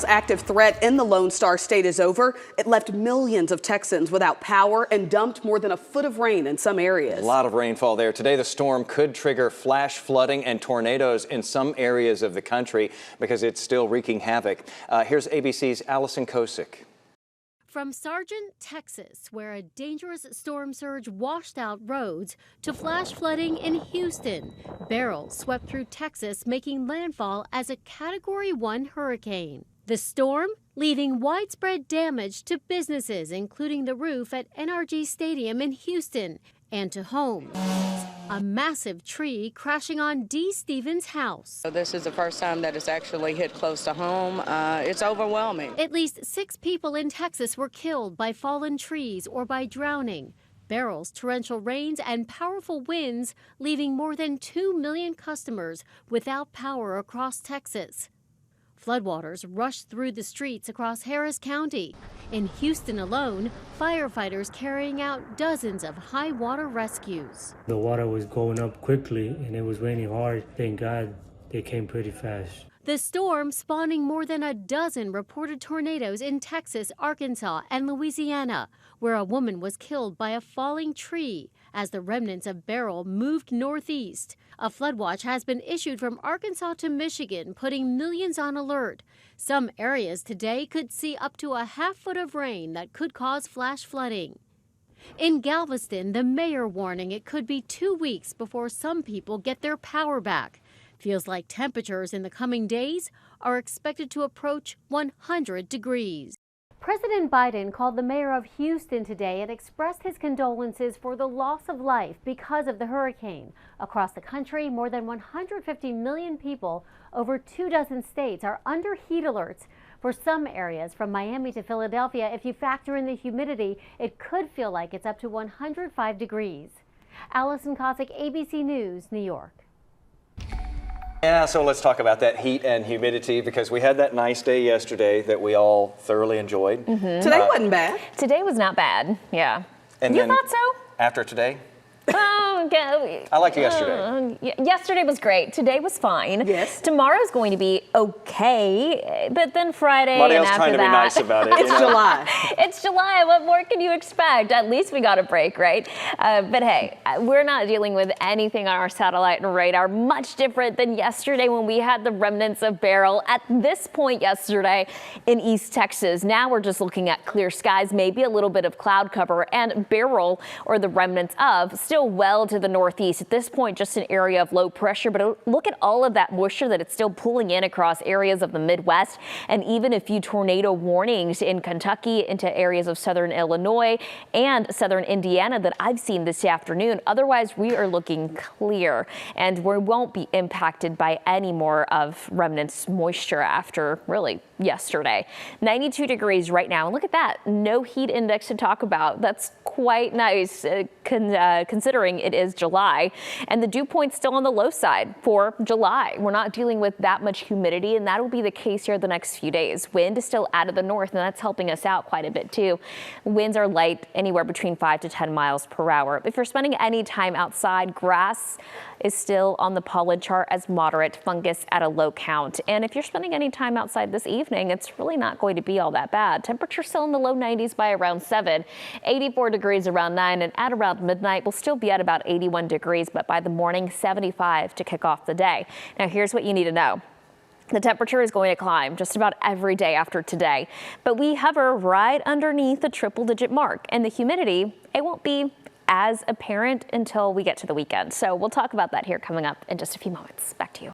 Active threat in the Lone Star State is over. It left millions of Texans without power and dumped more than a foot of rain in some areas. A lot of rainfall there. Today, the storm could trigger flash flooding and tornadoes in some areas of the country because it's still wreaking havoc. Here's ABC's Allison Kosick. From Sargent, Texas, where a dangerous storm surge washed out roads, to flash flooding in Houston, Beryl swept through Texas, making landfall as a Category 1 hurricane. The storm leaving widespread damage to businesses, including the roof at NRG Stadium in Houston, and to homes. A massive tree crashing on Dee Stevens' house. This is the first time that it's actually hit close to home. It's overwhelming. At least 6 people in Texas were killed by fallen trees or by drowning. Beryl's torrential rains and powerful winds leaving more than 2 million customers without power across Texas. Floodwaters rushed through the streets across Harris County. In Houston alone, firefighters carrying out dozens of high water rescues. The water was going up quickly and it was raining hard. Thank God they came pretty fast. The storm spawning more than a dozen reported tornadoes in Texas, Arkansas, and Louisiana, where a woman was killed by a falling tree as the remnants of Beryl moved northeast. A flood watch has been issued from Arkansas to Michigan, putting millions on alert. Some areas today could see up to a half foot of rain that could cause flash flooding. In Galveston, the mayor warning it could be 2 weeks before some people get their power back. Feels like temperatures in the coming days are expected to approach 100 degrees. President Biden called the mayor of Houston today and expressed his condolences for the loss of life because of the hurricane. Across the country, more than 150 million people over 24 states are under heat alerts. For some areas, from Miami to Philadelphia, if you factor in the humidity, it could feel like it's up to 105 degrees. Allison Kosick, ABC News, New York. Yeah, so let's talk about that heat and humidity because we had that nice day yesterday that we all thoroughly enjoyed. Today wasn't bad. Today was not bad, yeah. And you thought so? After today? Okay. I liked yesterday. Yesterday was great. Today was fine. Yes. Tomorrow's going to be okay, but then Friday Somebody and else after trying to be nice about it. It's July. It's July. What more can you expect? At least we got a break, right? But hey, we're not dealing with anything on our satellite and radar much different than yesterday when we had the remnants of Beryl at this point yesterday in East Texas. Now we're just looking at clear skies, maybe a little bit of cloud cover, and Beryl, or the remnants of, still well to the northeast. At this point, just an area of low pressure, but look at all of that moisture that it's still pulling in across areas of the Midwest, and even a few tornado warnings in Kentucky into areas of southern Illinois and southern Indiana that I've seen this afternoon. Otherwise, we are looking clear, and we won't be impacted by any more of remnants moisture after really yesterday. 92 degrees right now, and look at that, no heat index to talk about. That's quite nice considering it is July, and the dew point's still on the low side for July. We're not dealing with that much humidity, and that will be the case here the next few days. Wind is still out of the north, and that's helping us out quite a bit too. Winds are light, anywhere between 5 to 10 miles per hour. If you're spending any time outside, grass is still on the pollen chart as moderate, fungus at a low count. And if you're spending any time outside this evening, it's really not going to be all that bad. Temperature still in the low 90s by around 7, 84 degrees around 9, and at around midnight we'll still be at about 81 degrees, but by the morning 75 to kick off the day. Now here's what you need to know. The temperature is going to climb just about every day after today, but we hover right underneath the triple-digit mark, and the humidity, it won't be as apparent until we get to the weekend. So we'll talk about that here coming up in just a few moments. Back to you.